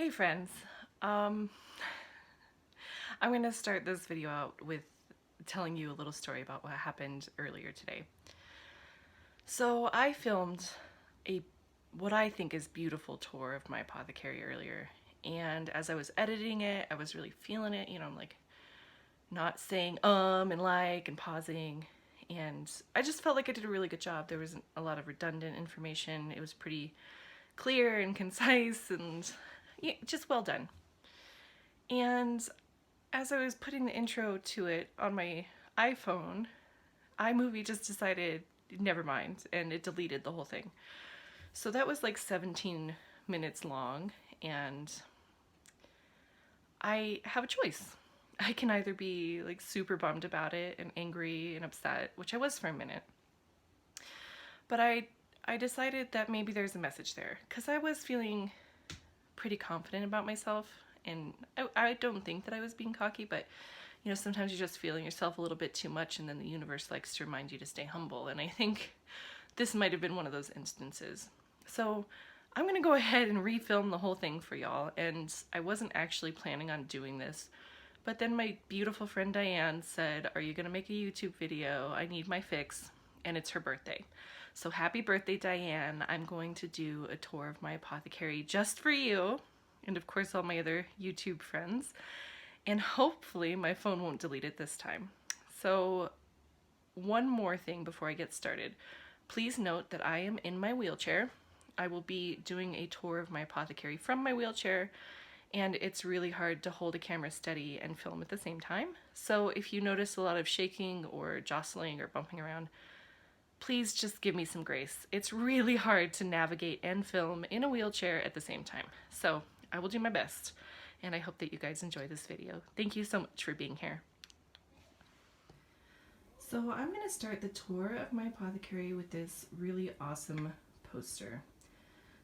Hey friends, um, I'm going to start this video out with telling you a little story about what happened earlier today. So I filmed a what I think is beautiful tour of my apothecary earlier, and as I was editing it, I was really feeling it, I'm like not saying and like and pausing, and I just felt like I did a really good job. There wasn't a lot of redundant information. It was pretty clear and concise and just well done. And as I was putting the intro to it on my iPhone, iMovie just decided, never mind, and it deleted the whole thing. So that was like 17 minutes long, and I have a choice. I can either be like super bummed about it and angry and upset, which I was for a minute, but I decided that maybe there's a message there, because I was feeling pretty confident about myself, and I don't think that I was being cocky, but sometimes you're just feeling yourself a little bit too much, and then the universe likes to remind you to stay humble, and I think this might have been one of those instances. So I'm gonna go ahead and refilm the whole thing for y'all, and I wasn't actually planning on doing this, but then my beautiful friend Dianne said, "Are you gonna make a YouTube video? I need my fix," and it's her birthday. So happy birthday, Dianne. I'm going to do a tour of my apothecary just for you, and of course all my other YouTube friends, and hopefully my phone won't delete it this time. So one more thing before I get started. Please note that I am in my wheelchair. I will be doing a tour of my apothecary from my wheelchair, and it's really hard to hold a camera steady and film at the same time. So if you notice a lot of shaking or jostling or bumping around, please just give me some grace. It's really hard to navigate and film in a wheelchair at the same time. So I will do my best, and I hope that you guys enjoy this video. Thank you so much for being here. So I'm going to start the tour of my apothecary with this really awesome poster.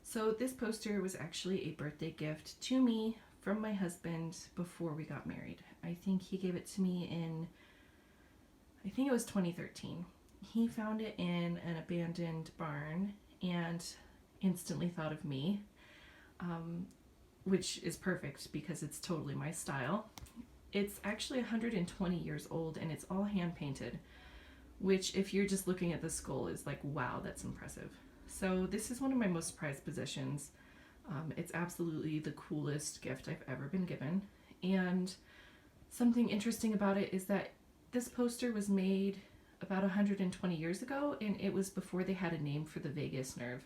So this poster was actually a birthday gift to me from my husband before we got married. I think he gave it to me in, I think it was 2013. He found it in an abandoned barn and instantly thought of me, which is perfect because it's totally my style. It's actually 120 years old, and it's all hand painted, which if you're just looking at the skull is like, wow, that's impressive. So this is one of my most prized possessions. It's absolutely the coolest gift I've ever been given. And something interesting about it is that this poster was made about 120 years ago, and it was before they had a name for the vagus nerve.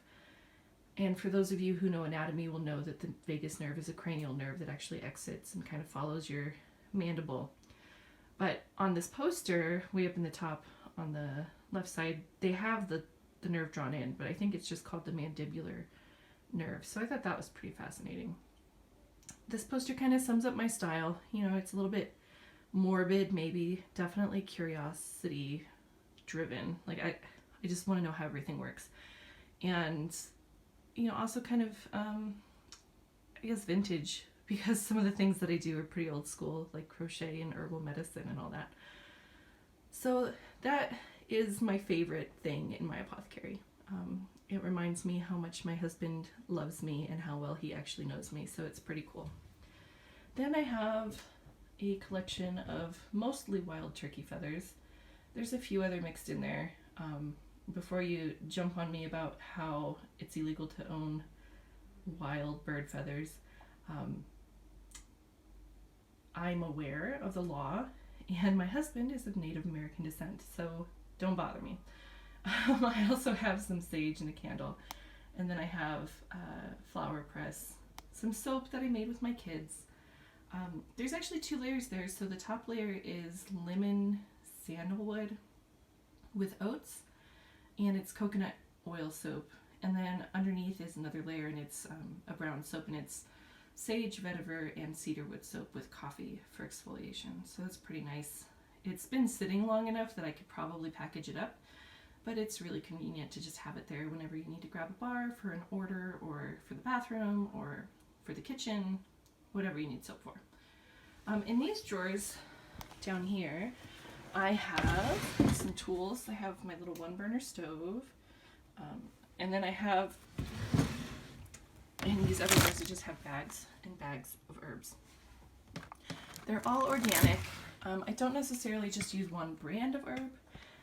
And for those of you who know anatomy will know that the vagus nerve is a cranial nerve that actually exits and kind of follows your mandible. But on this poster, way up in the top on the left side, they have the nerve drawn in, but I think it's just called the mandibular nerve. So I thought that was pretty fascinating. This poster kind of sums up my style. It's a little bit morbid, maybe, definitely curiosity driven. Like I just want to know how everything works. And also kind of I guess vintage, because some of the things that I do are pretty old school, like crochet and herbal medicine and all that. So that is my favorite thing in my apothecary. It reminds me how much my husband loves me and how well he actually knows me, so it's pretty cool. Then I have a collection of mostly wild turkey feathers. There's a few other mixed in there. Before you jump on me about how it's illegal to own wild bird feathers, I'm aware of the law, and my husband is of Native American descent, so don't bother me. I also have some sage and a candle, and then I have flower press, some soap that I made with my kids. There's actually 2 layers there, so the top layer is lemon sandalwood with oats, and it's coconut oil soap, and then underneath is another layer, and it's a brown soap, and it's sage, vetiver, and cedarwood soap with coffee for exfoliation. So that's pretty nice. It's been sitting long enough that I could probably package it up, but it's really convenient to just have it there whenever you need to grab a bar for an order, or for the bathroom, or for the kitchen, whatever you need soap for. In these drawers down here, I have some tools. I have my little 1-burner stove, and then I have And these other ones, I just have bags and bags of herbs. They're all organic. I don't necessarily just use one brand of herb.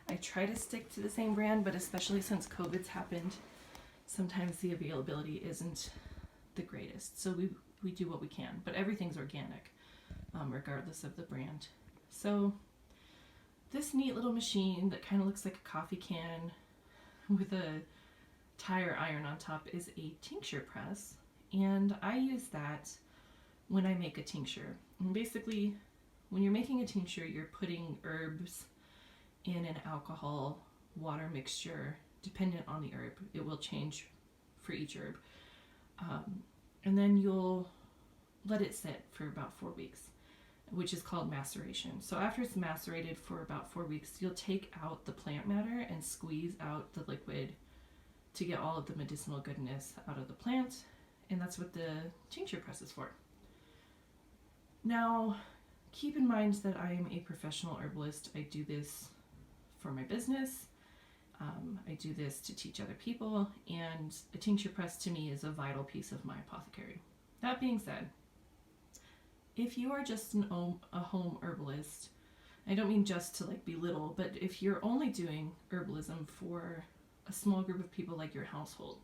I try to stick to the same brand, but especially since COVID's happened, sometimes the availability isn't the greatest. So we do what we can, but everything's organic, regardless of the brand. So this neat little machine that kind of looks like a coffee can with a tire iron on top is a tincture press, and I use that when I make a tincture. And basically, when you're making a tincture, you're putting herbs in an alcohol water mixture dependent on the herb. It will change for each herb. And then you'll let it sit for about 4 weeks, which is called maceration. So after it's macerated for about 4 weeks, you'll take out the plant matter and squeeze out the liquid to get all of the medicinal goodness out of the plant, and that's what the tincture press is for. Now, keep in mind that I am a professional herbalist. I do this for my business. I do this to teach other people, and a tincture press to me is a vital piece of my apothecary. That being said, if you are just a home herbalist, I don't mean just to like belittle, but if you're only doing herbalism for a small group of people like your household,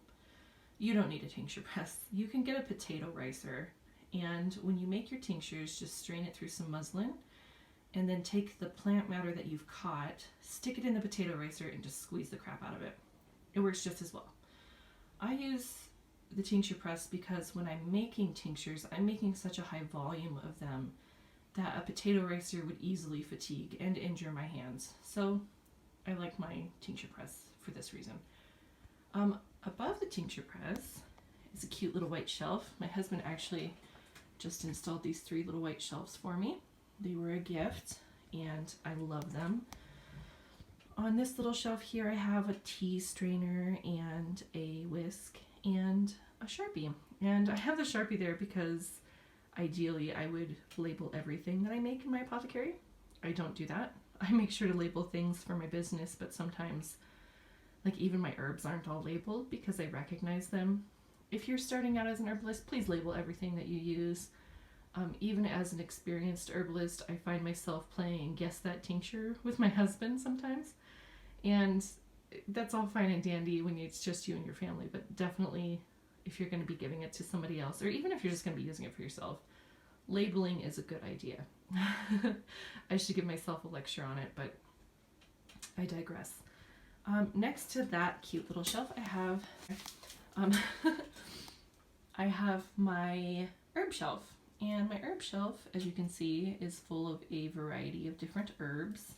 you don't need a tincture press. You can get a potato ricer, and when you make your tinctures, just strain it through some muslin, and then take the plant matter that you've caught, stick it in the potato ricer, and just squeeze the crap out of it. It works just as well. I use the tincture press because when I'm making tinctures, I'm making such a high volume of them that a potato ricer would easily fatigue and injure my hands. So I like my tincture press for this reason. Above the tincture press is a cute little white shelf. My husband actually just installed these 3 little white shelves for me. They were a gift, and I love them. On this little shelf here, I have a tea strainer and a whisk and a Sharpie. And I have the Sharpie there because ideally I would label everything that I make in my apothecary. I don't do that. I make sure to label things for my business, but sometimes, like, even my herbs aren't all labeled because I recognize them. If you're starting out as an herbalist, please label everything that you use. Even as an experienced herbalist, I find myself playing Guess That Tincture with my husband sometimes. And that's all fine and dandy when it's just you and your family, but definitely if you're going to be giving it to somebody else, or even if you're just going to be using it for yourself, labeling is a good idea. I should give myself a lecture on it, but I digress. Next to that cute little shelf, I have my herb shelf. And my herb shelf, as you can see, is full of a variety of different herbs.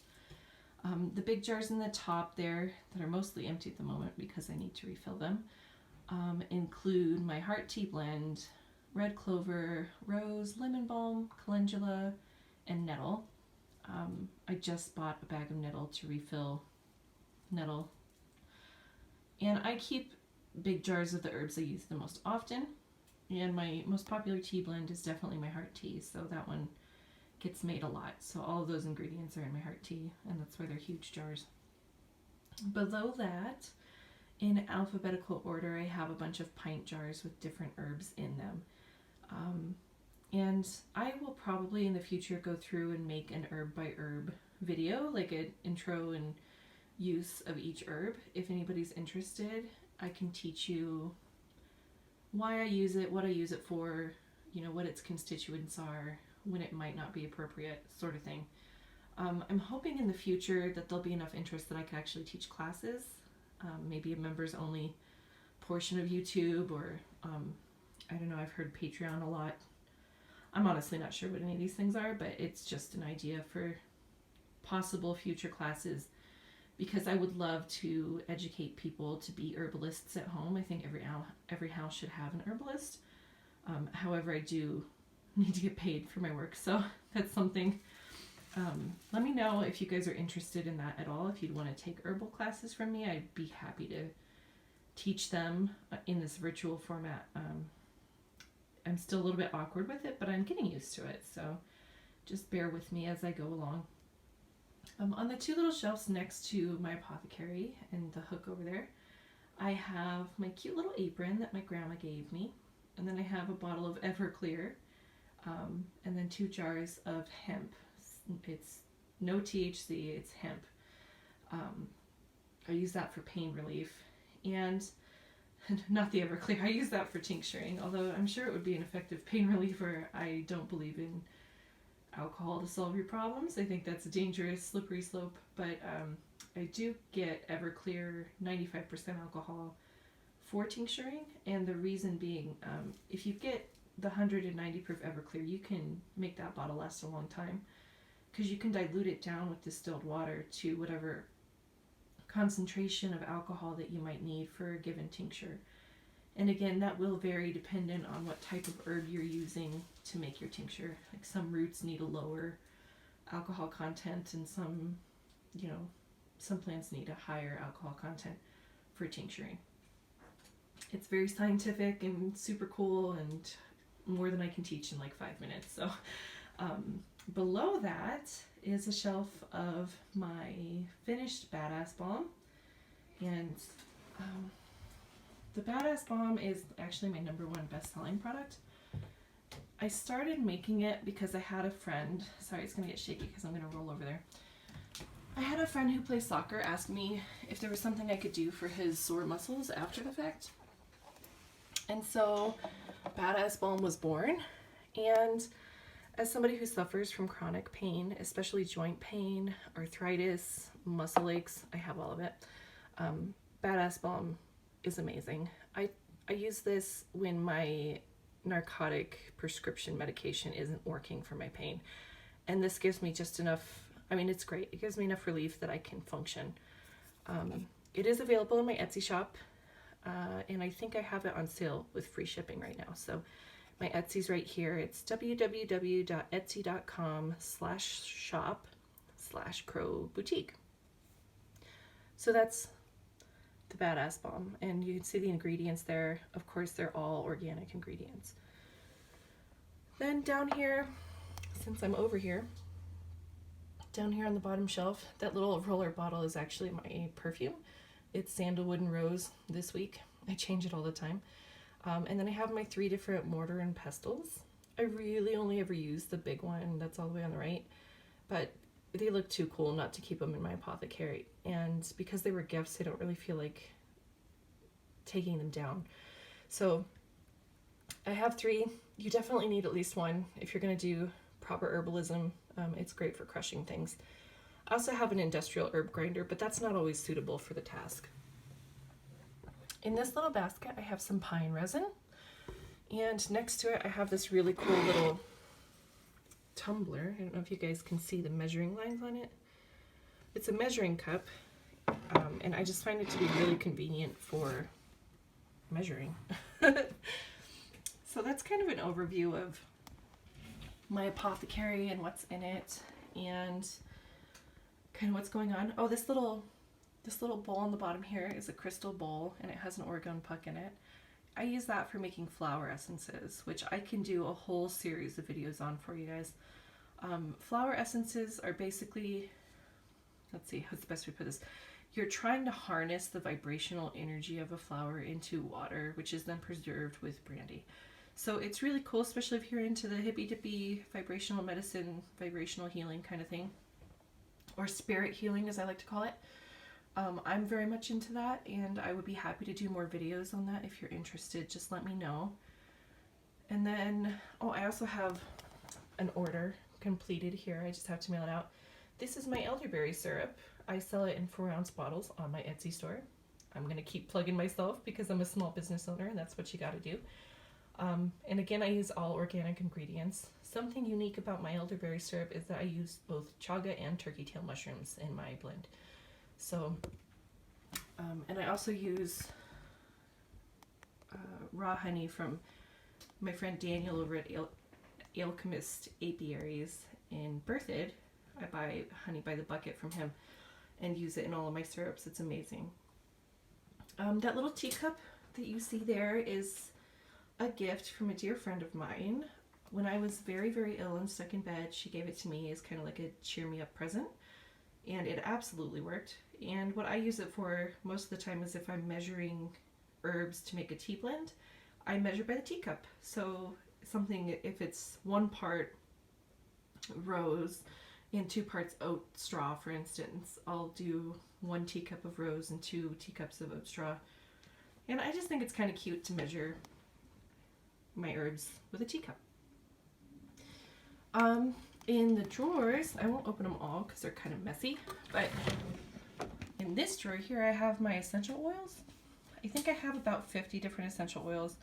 The big jars in the top there that are mostly empty at the moment because I need to refill them include my heart tea blend, red clover, rose, lemon balm, calendula, and nettle. I just bought a bag of nettle to refill nettle. And I keep big jars of the herbs I use the most often. And my most popular tea blend is definitely my heart tea, so that one gets made a lot. So all of those ingredients are in my heart tea, and that's why they're huge jars. Below that, in alphabetical order, I have a bunch of pint jars with different herbs in them. And I will probably in the future go through and make an herb by herb video, like an intro and use of each herb. If anybody's interested, I can teach you why I use it, what I use it for, you know, what its constituents are, when it might not be appropriate, sort of thing. I'm hoping in the future that there'll be enough interest that I could actually teach classes, maybe a members only portion of YouTube, or I don't know, I've heard Patreon a lot. I'm honestly not sure what any of these things are, but it's just an idea for possible future classes, because I would love to educate people to be herbalists at home. I think every house should have an herbalist. However, I do need to get paid for my work, so that's something. Let me know if you guys are interested in that at all. If you'd want to take herbal classes from me, I'd be happy to teach them in this virtual format. I'm still a little bit awkward with it, but I'm getting used to it, so just bear with me as I go along. On the 2 little shelves next to my apothecary and the hook over there, I have my cute little apron that my grandma gave me. And then I have a bottle of Everclear, and then 2 jars of hemp. It's no THC, it's hemp. I use that for pain relief. And not the Everclear, I use that for tincturing, although I'm sure it would be an effective pain reliever. I don't believe in alcohol to solve your problems. I think that's a dangerous, slippery slope, but I do get Everclear 95% alcohol for tincturing, and the reason being, if you get the 190 proof Everclear, you can make that bottle last a long time, because you can dilute it down with distilled water to whatever concentration of alcohol that you might need for a given tincture. And again, that will vary dependent on what type of herb you're using to make your tincture. Like some roots need a lower alcohol content, and some, you know, some plants need a higher alcohol content for tincturing. It's very scientific and super cool, and more than I can teach in like 5 minutes. So below that is a shelf of my finished Badass Balm, and the Badass Balm is actually my #1 best-selling product. I started making it because I had a friend, sorry it's gonna get shaky because I'm gonna roll over there. I had a friend who plays soccer ask me if there was something I could do for his sore muscles after the fact. And so Badass Balm was born, and as somebody who suffers from chronic pain, especially joint pain, arthritis, muscle aches, I have all of it, Badass Balm is amazing. I use this when my narcotic prescription medication isn't working for my pain, and this gives me just enough, I mean, it's great. It gives me enough relief that I can function. It is available in my Etsy shop, and I think I have it on sale with free shipping right now. So my Etsy's right here. It's www.etsy.com/shop/Crow Boutique. So that's the Badass Balm, and you can see the ingredients there. Of course, they're all organic ingredients. Then down here, since I'm over here, down here on the bottom shelf, that little roller bottle is actually my perfume. It's sandalwood and rose this week. I change it all the time. And then I have my 3 different mortar and pestles. I really only ever use the big one that's all the way on the right, but they look too cool not to keep them in my apothecary. And because they were gifts, I don't really feel like taking them down. So I have 3. You definitely need at least 1 if you're going to do proper herbalism. It's great for crushing things. I also have an industrial herb grinder, but that's not always suitable for the task. In this little basket, I have some pine resin, and next to it, I have this really cool little tumbler. I don't know if you guys can see the measuring lines on it. It's a measuring cup, and I just find it to be really convenient for measuring. So that's kind of an overview of my apothecary and what's in it, and kind of what's going on. Oh, this little bowl on the bottom here is a crystal bowl, and it has an orgone puck in it. I use that for making flower essences, which I can do a whole series of videos on for you guys. Flower essences are basically, let's see, how's the best way to put this? You're trying to harness the vibrational energy of a flower into water, which is then preserved with brandy. So it's really cool, especially if you're into the hippy-dippy vibrational medicine, vibrational healing kind of thing, or spirit healing as I like to call it. I'm very much into that, and I would be happy to do more videos on that. If you're interested, just let me know. And then, oh, I also have an order completed here. I just have to mail it out. This is my elderberry syrup. I sell it in 4-ounce bottles on my Etsy store. I'm going to keep plugging myself because I'm a small business owner, and that's what you got to do. And again, I use all organic ingredients. Something unique about my elderberry syrup is that I use both chaga and turkey tail mushrooms in my blend. So, and I also use raw honey from my friend Dianne over at Alchemist Apiaries in Berthoud. I buy honey by the bucket from him and use it in all of my syrups. It's amazing. That little teacup that you see there is a gift from a dear friend of mine. When I was very, very ill and stuck in bed, she gave it to me as kind of like a cheer me up present, and it absolutely worked. And what I use it for most of the time is if I'm measuring herbs to make a tea blend, I measure by the teacup. So something, if it's 1 part rose and 2 parts oat straw, for instance, I'll do 1 teacup of rose and 2 teacups of oat straw. And I just think it's kind of cute to measure my herbs with a teacup. In the drawers, I won't open them all because they're kind of messy, but in this drawer here I have my essential oils. I think I have about 50 different essential oils.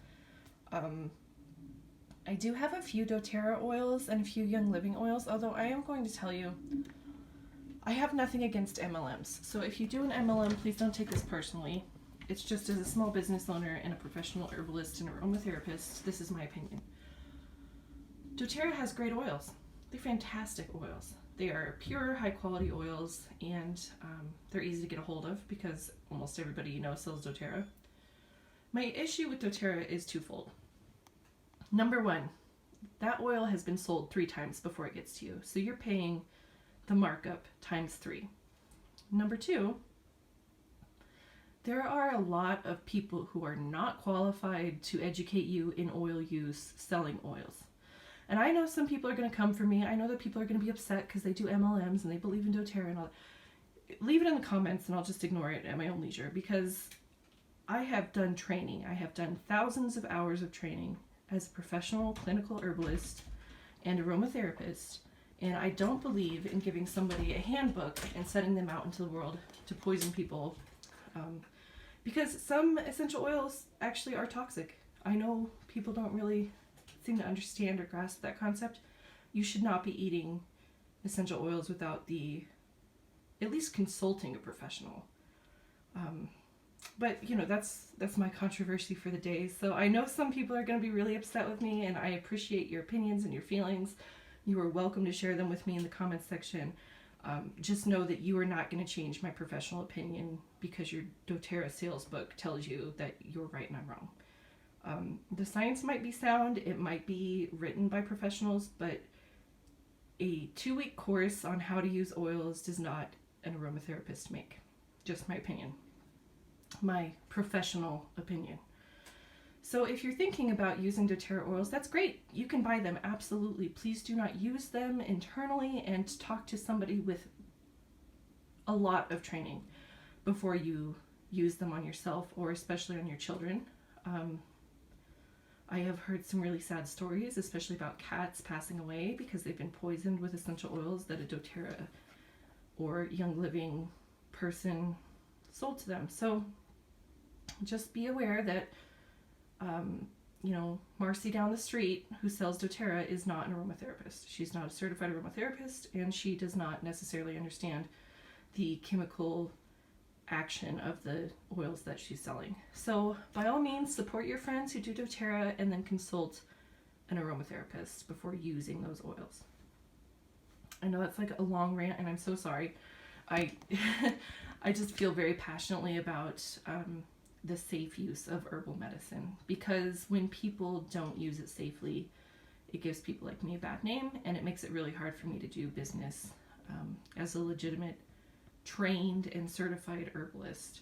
I do have a few doTERRA oils and a few Young Living oils, although I am going to tell you, I have nothing against MLMs. So if you do an MLM, please don't take this personally. It's just as a small business owner and a professional herbalist and aromatherapist, this is my opinion. doTERRA has great oils. They're fantastic oils. They are pure, high-quality oils, and they're easy to get a hold of because almost everybody you know sells doTERRA. My issue with doTERRA is twofold. Number one, that oil has been sold 3 times before it gets to you, so you're paying the markup times 3. Number 2, there are a lot of people who are not qualified to educate you in oil use selling oils. And I know some people are going to come for me. I know that people are going to be upset because they do MLMs and they believe in doTERRA and all that. Leave it in the comments and I'll just ignore it at my own leisure, because I have done training. I have done thousands of hours of training as a professional clinical herbalist and aromatherapist, and I don't believe in giving somebody a handbook and sending them out into the world to poison people, because some essential oils actually are toxic. I know people don't really seem to understand or grasp that concept. You should not be eating essential oils without at least consulting a professional. But you know, that's my controversy for the day. So I know some people are going to be really upset with me, and I appreciate your opinions and your feelings. You are welcome to share them with me in the comments section. Just know that you are not going to change my professional opinion because your doTERRA sales book tells you that you're right and I'm wrong. The science might be sound, it might be written by professionals, but a 2-week course on how to use oils does not an aromatherapist make. Just my opinion. My professional opinion. So if you're thinking about using doTERRA oils, that's great. You can buy them, absolutely. Please do not use them internally, and talk to somebody with a lot of training before you use them on yourself, or especially on your children. I have heard some really sad stories, especially about cats passing away because they've been poisoned with essential oils that a doTERRA or Young Living person sold to them. So just be aware that Marcy down the street who sells doTERRA is not an aromatherapist. She's not a certified aromatherapist, and she does not necessarily understand the chemical action of the oils that she's selling. So by all means, support your friends who do doTERRA, and then consult an aromatherapist before using those oils. I know that's like a long rant, and I'm so sorry. I just feel very passionately about the safe use of herbal medicine, because when people don't use it safely, it gives people like me a bad name, and it makes it really hard for me to do business as a legitimate, trained and certified herbalist.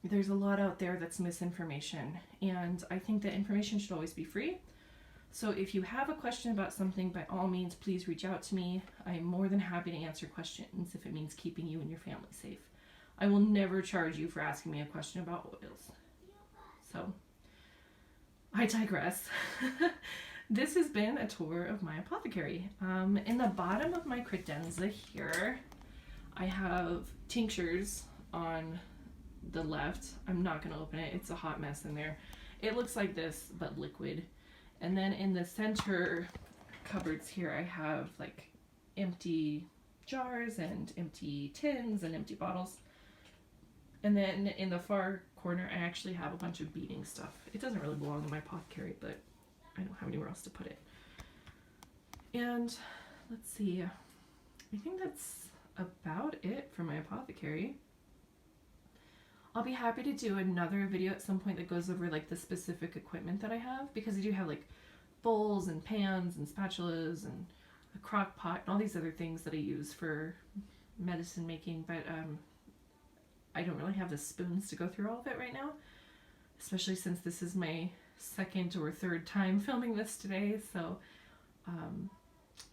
There's a lot out there that's misinformation, and I think that information should always be free. So if you have a question about something, by all means, please reach out to me. I'm more than happy to answer questions if it means keeping you and your family safe. I will never charge you for asking me a question about oils. So, I digress. This has been a tour of my apothecary. In the bottom of my credenza here, I have tinctures on the left. I'm not going to open it. It's a hot mess in there. It looks like this, but liquid. And then in the center cupboards here, I have like empty jars and empty tins and empty bottles. And then in the far corner, I actually have a bunch of beading stuff. It doesn't really belong in my apothecary, but I don't have anywhere else to put it. And let's see, I think that's about it for my apothecary. I'll be happy to do another video at some point that goes over like the specific equipment that I have, because I do have like bowls and pans and spatulas and a crock pot and all these other things that I use for medicine making, but I don't really have the spoons to go through all of it right now. especially since this is my second or third time filming this today. So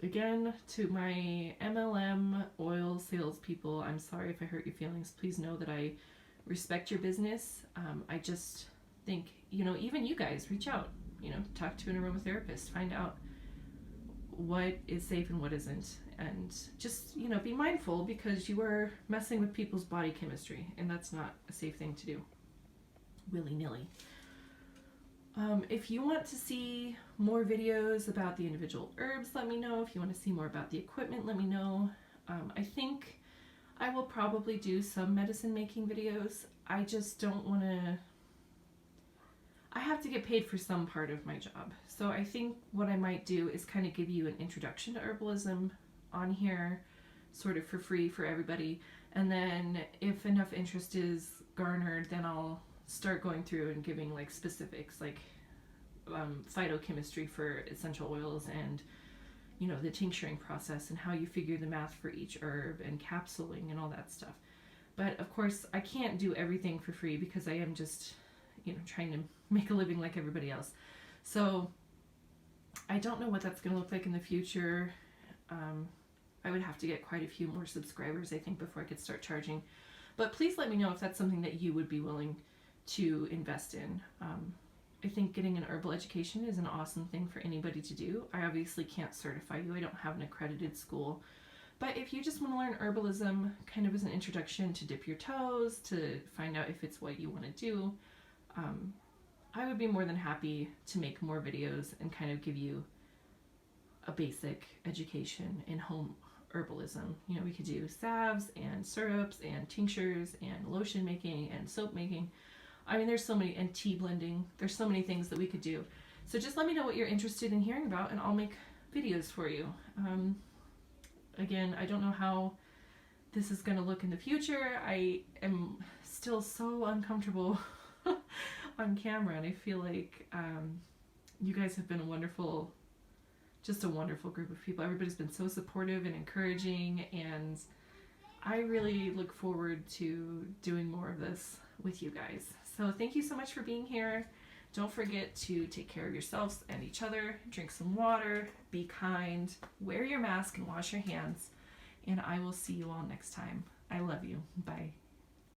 again, to my MLM oil salespeople, I'm sorry if I hurt your feelings. Please know that I respect your business. I just think, you know, even you guys, reach out, you know, talk to an aromatherapist, find out what is safe and what isn't, and just, you know, be mindful, because you are messing with people's body chemistry, and that's not a safe thing to do willy-nilly. If you want to see more videos about the individual herbs, let me know. If you want to see more about the equipment, let me know. I think I will probably do some medicine making videos. I just don't want to... I have to get paid for some part of my job. So I think what I might do is kind of give you an introduction to herbalism on here, sort of for free for everybody. And then if enough interest is garnered, then I'll start going through and giving like specifics, like phytochemistry for essential oils, and, you know, the tincturing process and how you figure the math for each herb, and capsuling and all that stuff. But of course I can't do everything for free, because I am just, you know, trying to make a living like everybody else. So I don't know what that's going to look like in the future. I would have to get quite a few more subscribers, I think, before I could start charging. But please let me know if that's something that you would be willing to invest in. I think getting an herbal education is an awesome thing for anybody to do. I obviously can't certify you. I don't have an accredited school. But if you just want to learn herbalism kind of as an introduction, to dip your toes, to find out if it's what you want to do, I would be more than happy to make more videos and kind of give you a basic education in home herbalism. You know, we could do salves and syrups and tinctures and lotion making and soap making. I mean, there's so many, and tea blending. There's so many things that we could do. So just let me know what you're interested in hearing about, and I'll make videos for you. Again, I don't know how this is going to look in the future. I am still so uncomfortable on camera, and I feel like you guys have been a wonderful group of people. Everybody's been so supportive and encouraging, and I really look forward to doing more of this with you guys. So thank you so much for being here. Don't forget to take care of yourselves and each other. Drink some water, be kind, wear your mask, and wash your hands. And I will see you all next time. I love you. Bye.